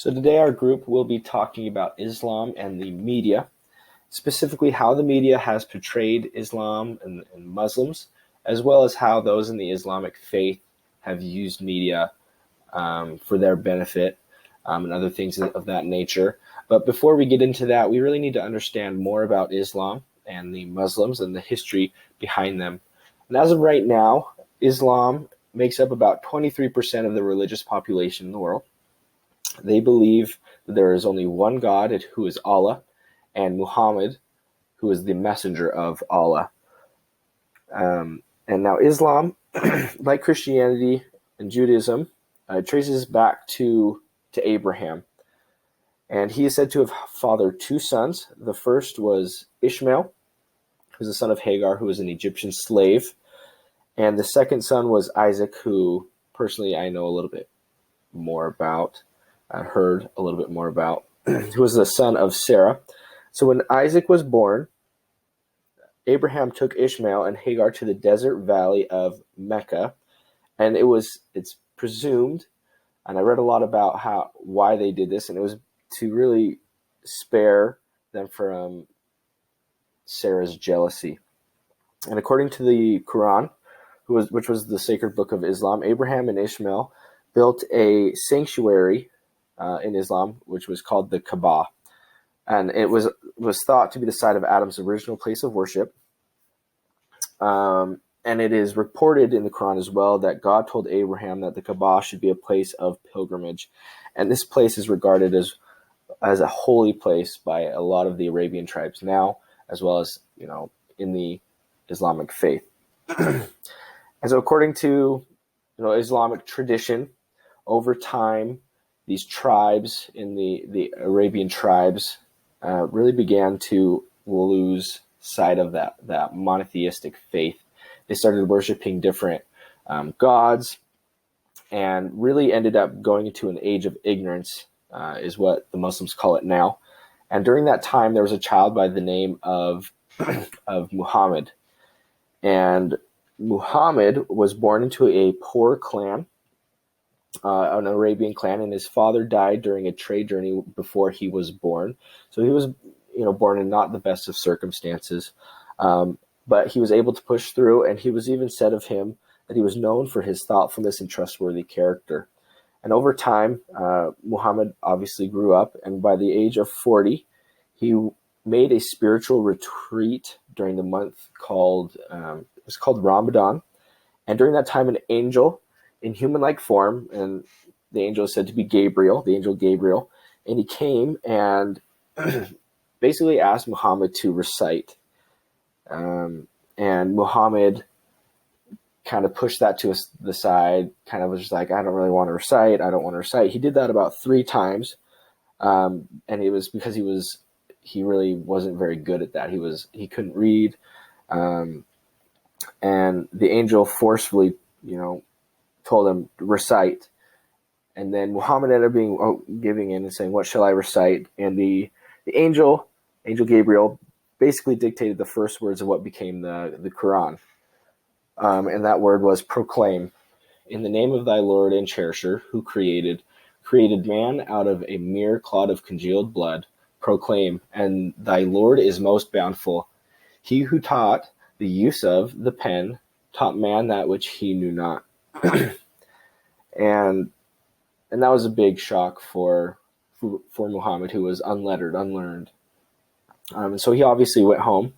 So today our group will be talking about Islam and the media, specifically how the media has portrayed Islam and Muslims, as well as how those in the Islamic faith have used media for their benefit and other things of that nature. But before we get into that, we really need to understand more about Islam and the Muslims and the history behind them. And as of right now, Islam makes up about 23% of the religious population in the world. They believe that there is only one God, who is Allah, and Muhammad, who is the messenger of Allah. And now Islam, like Christianity and Judaism, traces back to Abraham. And he is said to have fathered two sons. The first was Ishmael, who was the son of Hagar, who was an Egyptian slave. And the second son was Isaac, who personally I know a little bit more about. I heard a little bit more about, who was the son of Sarah. So when Isaac was born, Abraham took Ishmael and Hagar to the desert valley of Mecca, and it's presumed, and I read a lot about why they did this, and it was to really spare them from Sarah's jealousy. And according to the Quran, which was the sacred book of Islam, Abraham and Ishmael built a sanctuary in Islam, which was called the Kaaba. And it was thought to be the site of Adam's original place of worship. And it is reported in the Quran as well that God told Abraham that the Kaaba should be a place of pilgrimage. And this place is regarded as a holy place by a lot of the Arabian tribes now, as well as, in the Islamic faith. And so according to, Islamic tradition, over time, these tribes in the Arabian tribes really began to lose sight of that monotheistic faith. They started worshiping different gods and really ended up going into an age of ignorance, is what the Muslims call it now. And during that time, there was a child by the name of Muhammad. And Muhammad was born into a poor clan, an Arabian clan, and his father died during a trade journey before he was born. So he was, born in not the best of circumstances, but he was able to push through, and he was even said of him that he was known for his thoughtfulness and trustworthy character. And over time, Muhammad obviously grew up, and by the age of 40, he made a spiritual retreat during the month called Ramadan. And during that time, an angel in human-like form, and the angel is said to be Gabriel, the angel Gabriel, and he came and basically asked Muhammad to recite. And Muhammad kind of pushed that to the side, kind of was just like, I don't really want to recite, I don't want to recite. He did that about 3 times, and it was because he really wasn't very good at that. He couldn't read, and the angel forcefully, told him to recite. And then Muhammad ended up giving in and saying, what shall I recite? And the angel Gabriel, basically dictated the first words of what became the Quran. And that word was proclaim. In the name of thy Lord and cherisher, who created man out of a mere clot of congealed blood, proclaim, and thy Lord is most bountiful. He who taught the use of the pen taught man that which he knew not. and that was a big shock for Muhammad, who was unlettered, unlearned. And so he obviously went home,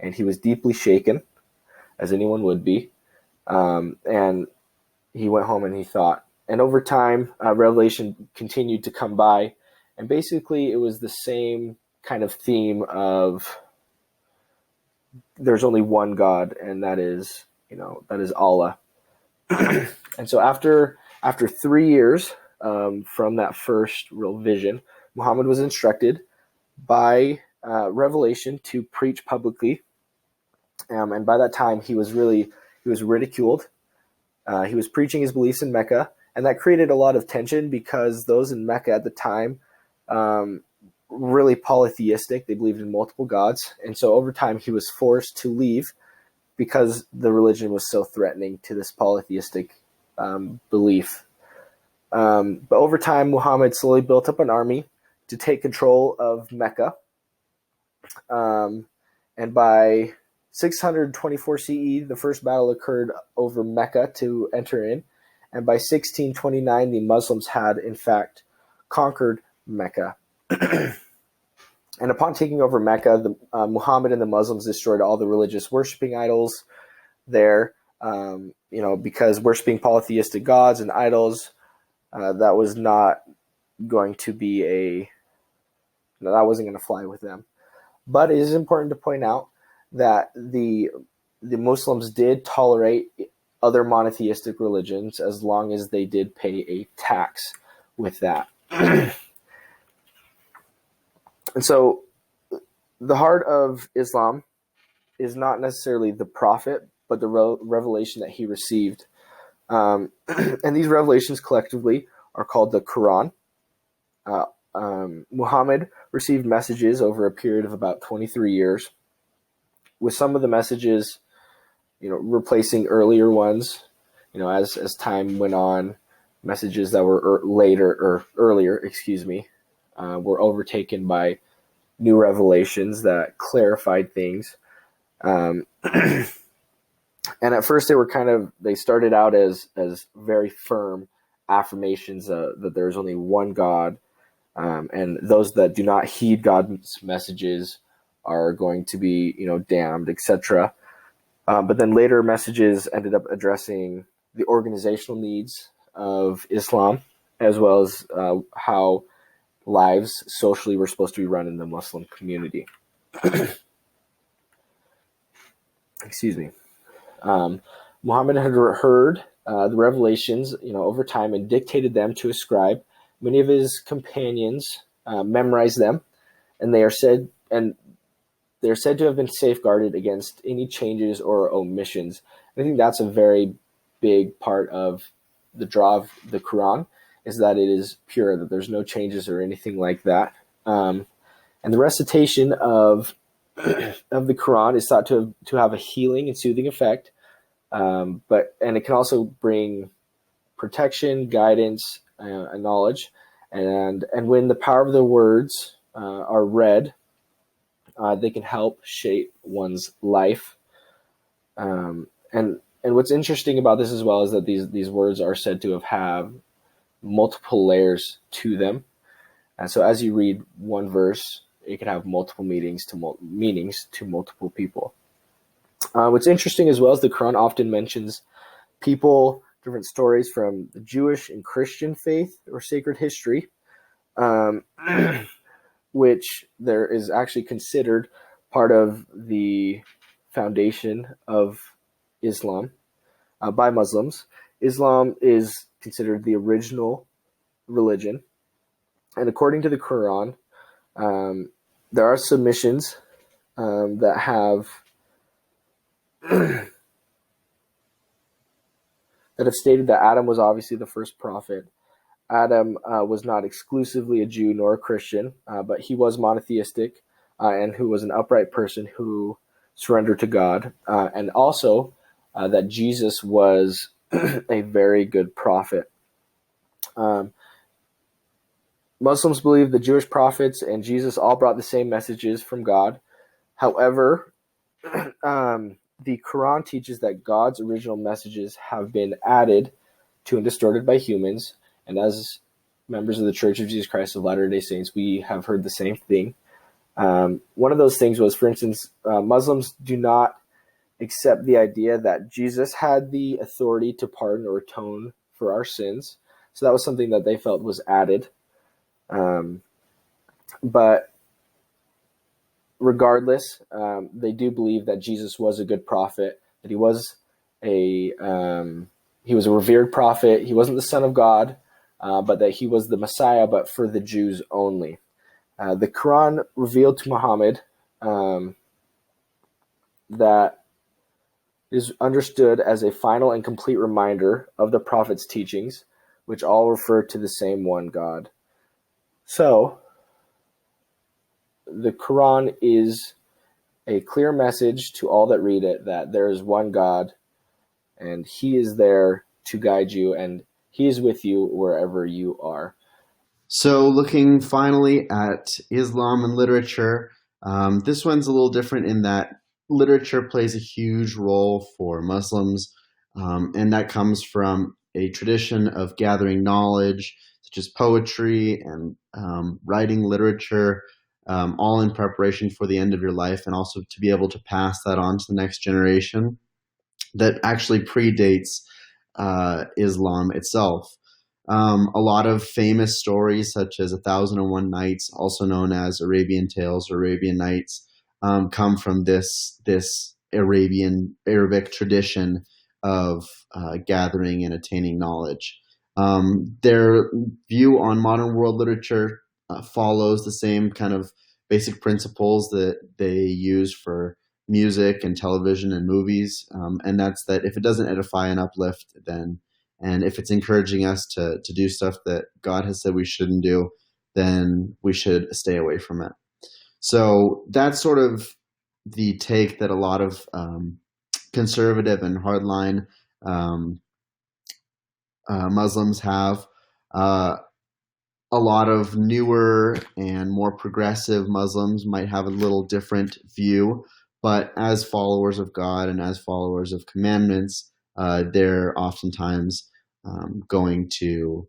and he was deeply shaken, as anyone would be. And he went home and he thought. And over time, revelation continued to come by, and basically it was the same kind of theme of there's only one God, and that is Allah. And so after 3 years from that first real vision, Muhammad was instructed by revelation to preach publicly. And by that time, he was ridiculed. He was preaching his beliefs in Mecca, and that created a lot of tension because those in Mecca at the time, really polytheistic. They believed in multiple gods. And so over time, he was forced to leave because the religion was so threatening to this polytheistic belief. But over time, Muhammad slowly built up an army to take control of Mecca. And by 624 CE, the first battle occurred over Mecca to enter in. And by 1629, the Muslims had, in fact, conquered Mecca. And upon taking over Mecca, Muhammad and the Muslims destroyed all the religious worshiping idols there, because worshiping polytheistic gods and idols, that was not going to be that wasn't going to fly with them. But it is important to point out that the Muslims did tolerate other monotheistic religions as long as they did pay a tax with that. And so the heart of Islam is not necessarily the prophet, but the revelation that he received. And these revelations collectively are called the Quran. Muhammad received messages over a period of about 23 years, with some of the messages, replacing earlier ones, as time went on. Messages that were earlier, were overtaken by new revelations that clarified things. And at first they started out as very firm affirmations that there's only one God, and those that do not heed God's messages are going to be, damned, etc. But then later messages ended up addressing the organizational needs of Islam, as well as how lives socially were supposed to be run in the Muslim community. Excuse me. Muhammad had heard the revelations, over time, and dictated them to a scribe. Many of his companions memorized them, and they are said to have been safeguarded against any changes or omissions. And I think that's a very big part of the draw of the Quran, is that it is pure, that there's no changes or anything like that. And the recitation of the Quran is thought to have a healing and soothing effect, and it can also bring protection, guidance, and knowledge. And when the power of the words are read, they can help shape one's life. And what's interesting about this as well is that these words are said to have multiple layers to them. And so as you read one verse, it can have multiple meanings to multiple people. What's interesting as well is the Quran often mentions people, different stories from the Jewish and Christian faith or sacred history, which there is actually considered part of the foundation of Islam by Muslims. Islam is considered the original religion, and according to the Quran, there are submissions that have stated that Adam was obviously the first prophet. Adam was not exclusively a Jew nor a Christian, but he was monotheistic and who was an upright person who surrendered to God, and also that Jesus was a very good prophet. Muslims believe the Jewish prophets and Jesus all brought the same messages from God. However, the Quran teaches that God's original messages have been added to and distorted by humans. And as members of the Church of Jesus Christ of Latter-day Saints, we have heard the same thing. One of those things was, for instance, Muslims do not accept the idea that Jesus had the authority to pardon or atone for our sins. So that was something that they felt was added. But regardless, they do believe that Jesus was a good prophet, that he was a revered prophet. He wasn't the Son of God, but that he was the Messiah, but for the Jews only. The Quran revealed to Muhammad that is understood as a final and complete reminder of the prophet's teachings, which all refer to the same one God. So, the Quran is a clear message to all that read it that there is one God, and he is there to guide you, and He's with you wherever you are. So, looking finally at Islam and literature, this one's a little different in that literature plays a huge role for Muslims, and that comes from a tradition of gathering knowledge, such as poetry and writing literature, all in preparation for the end of your life, and also to be able to pass that on to the next generation that actually predates Islam itself. A lot of famous stories, such as A Thousand and One Nights, also known as Arabian Tales or Arabian Nights, come from this Arabic tradition of gathering and attaining knowledge. Their view on modern world literature follows the same kind of basic principles that they use for music and television and movies, and that's that if it doesn't edify and uplift, then and if it's encouraging us to do stuff that God has said we shouldn't do, then we should stay away from it. So that's sort of the take that a lot of conservative and hardline um, Muslims have. Uh, a lot of newer and more progressive Muslims might have a little different view, but as followers of God and as followers of commandments, they're oftentimes going to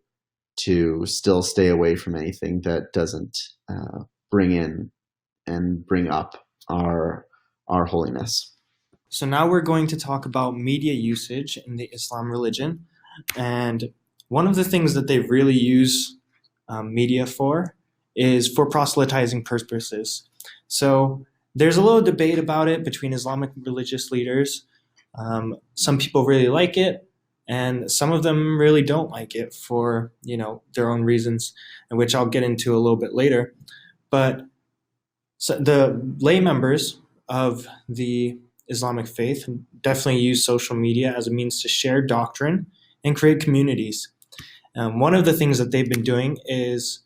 still stay away from anything that doesn't bring in and bring up our holiness. So now we're going to talk about media usage in the Islam religion. And one of the things that they really use media for is for proselytizing purposes. So there's a little debate about it between Islamic religious leaders. Some people really like it, and some of them really don't like it for their own reasons, which I'll get into a little bit later. But so the lay members of the Islamic faith definitely use social media as a means to share doctrine and create communities. One of the things that they've been doing is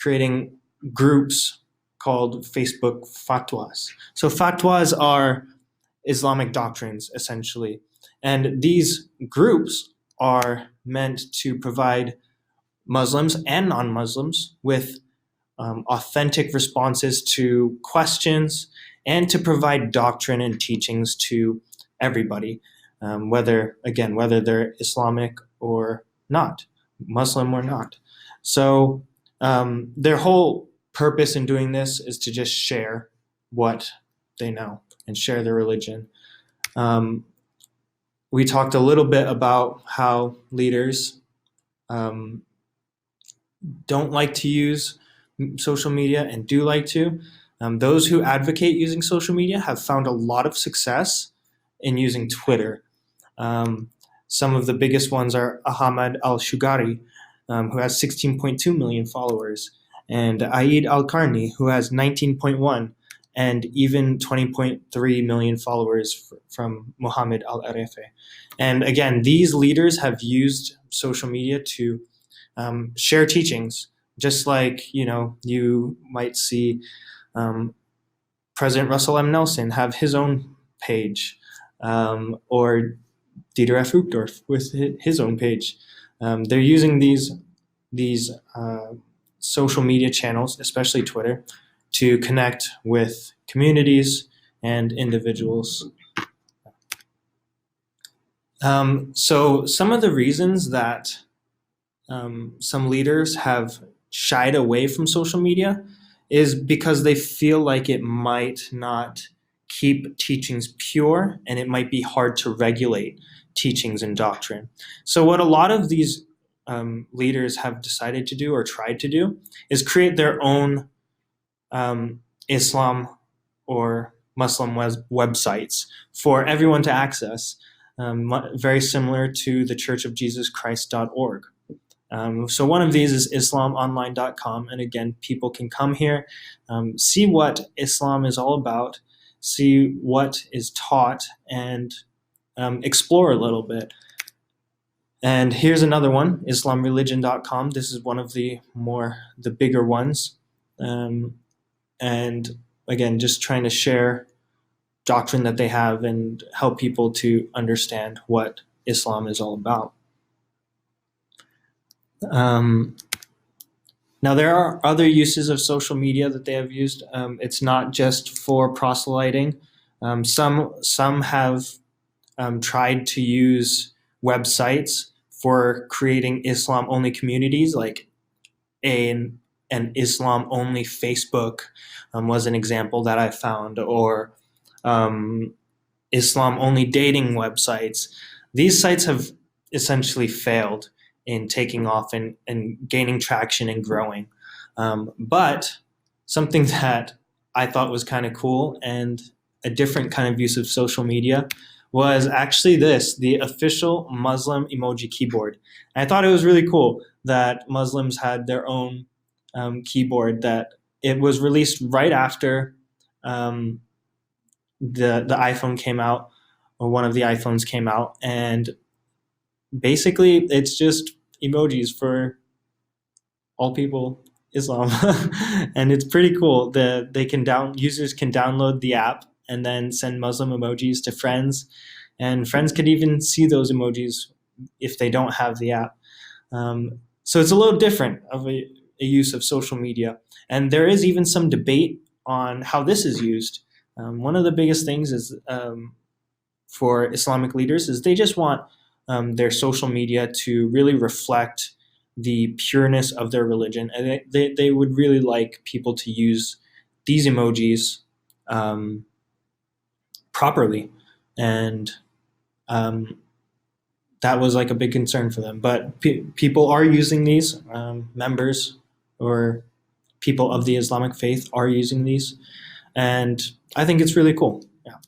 creating groups called Facebook fatwas. So fatwas are Islamic doctrines, essentially. And these groups are meant to provide Muslims and non-Muslims with authentic responses to questions and to provide doctrine and teachings to everybody, whether they're Islamic or not, Muslim or not. So their whole purpose in doing this is to just share what they know and share their religion. We talked a little bit about how leaders don't like to use social media and do like to. Those who advocate using social media have found a lot of success in using Twitter. Some of the biggest ones are Ahmad al-Shugari, who has 16.2 million followers, and Aid al-Karni, who has 19.1, and even 20.3 million followers from Muhammad al-Arefe. And again, these leaders have used social media to share teachings, just like you might see President Russell M. Nelson have his own page, or Dieter F. Uchtdorf with his own page. They're using these social media channels, especially Twitter, to connect with communities and individuals. So some of the reasons that some leaders have shied away from social media is because they feel like it might not keep teachings pure, and it might be hard to regulate teachings and doctrine. So what a lot of these leaders have decided to do or tried to do is create their own Islam or Muslim websites for everyone to access, very similar to the churchofjesuschrist.org. So one of these is islamonline.com, and again, people can come here, see what Islam is all about, see what is taught, and explore a little bit. And here's another one, islamreligion.com. This is one of the bigger ones. And again, just trying to share doctrine that they have and help people to understand what Islam is all about. Um, Now, there are other uses of social media that they have used. It's not just for proselyting. Some have tried to use websites for creating Islam-only communities, like an Islam-only Facebook was an example that I found, or um, Islam-only dating websites. These sites have essentially failed in taking off and gaining traction and growing. But something that I thought was kind of cool and a different kind of use of social media was actually the official Muslim emoji keyboard. And I thought it was really cool that Muslims had their own keyboard, that it was released right after um, the iPhone came out, or one of the iPhones came out, and basically it's just emojis for all people Islam, and it's pretty cool. They can users can download the app and then send Muslim emojis to friends, and friends could even see those emojis if they don't have the app. So it's a little different of a use of social media, and there is even some debate on how this is used. One of the biggest things is for Islamic leaders is they just want their social media to really reflect the pureness of their religion, and they would really like people to use these emojis um, properly, and um, that was like a big concern for them. But people are using these, members or people of the Islamic faith are using these, and I think it's really cool. Yeah.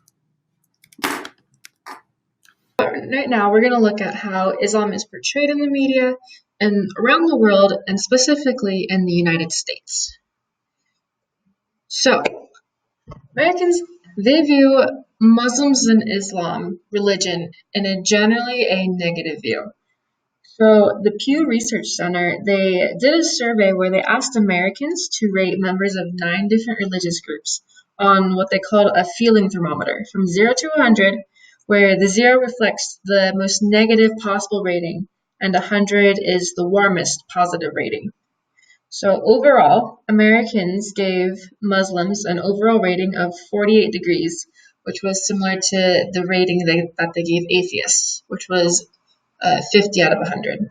Right now, we're going to look at how Islam is portrayed in the media and around the world, and specifically in the United States. So, Americans, they view Muslims and Islam religion in a generally a negative view. So the Pew Research Center, they did a survey where they asked Americans to rate members of 9 different religious groups on what they called a feeling thermometer from 0 to 100, where the 0 reflects the most negative possible rating and 100 is the warmest positive rating. So overall, Americans gave Muslims an overall rating of 48 degrees, which was similar to the rating that they gave atheists, which was 50 out of 100.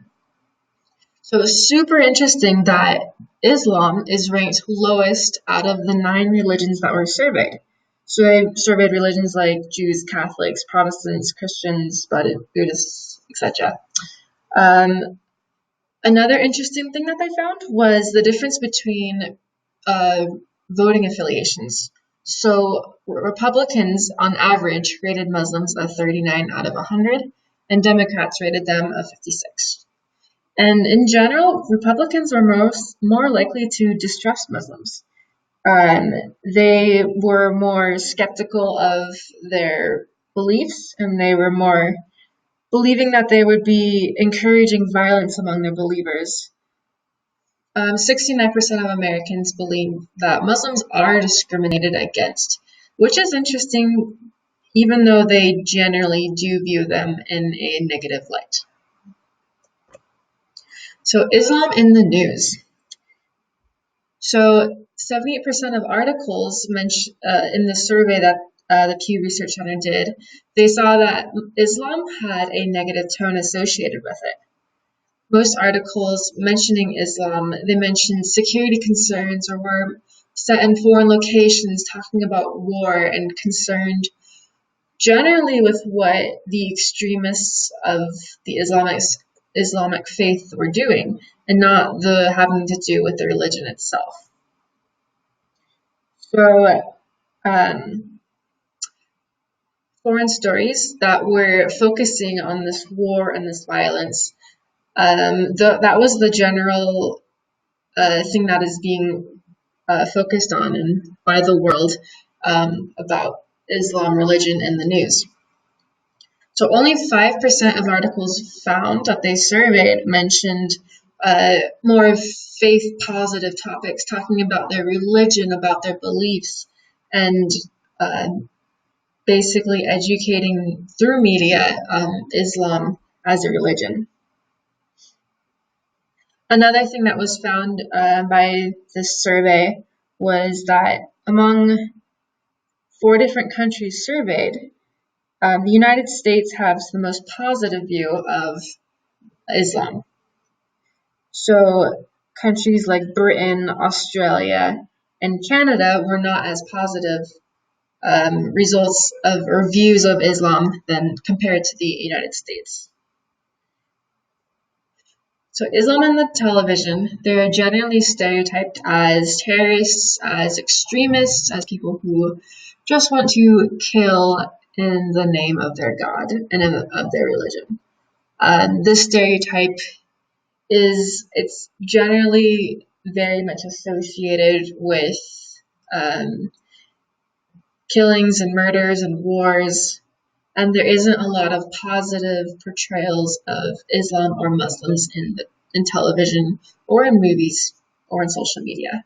So it's super interesting that Islam is ranked lowest out of the 9 religions that were surveyed. So they surveyed religions like Jews, Catholics, Protestants, Christians, Buddhists, etc. Another interesting thing that they found was the difference between voting affiliations. So Republicans, on average, rated Muslims a 39 out of 100, and Democrats rated them a 56. And in general, Republicans were more likely to distrust Muslims. They were more skeptical of their beliefs, and they were more believing that they would be encouraging violence among their believers. 69% of Americans believe that Muslims are discriminated against, which is interesting, even though they generally do view them in a negative light. So Islam in the news. So 78% of articles in the survey that the Pew Research Center did, they saw that Islam had a negative tone associated with it. Most articles mentioning Islam, they mentioned security concerns or were set in foreign locations talking about war and concerned generally with what the extremists of the Islamic faith were doing, and not the having to do with the religion itself. So, foreign stories that were focusing on this war and this violence, that was the general thing that is being focused on and by the world about Islam religion in the news. So only 5% of articles found that they surveyed mentioned more faith-positive topics, talking about their religion, about their beliefs, and basically educating through media Islam as a religion. Another thing that was found by this survey was that among 4 different countries surveyed, the United States has the most positive view of Islam. So countries like Britain, Australia, and Canada were not as positive results of or views of Islam than compared to the United States. So Islam on the television, they're generally stereotyped as terrorists, as extremists, as people who just want to kill in the name of their God and of their religion. This stereotype it's generally very much associated with killings and murders and wars, and there isn't a lot of positive portrayals of Islam or Muslims in television or in movies or in social media.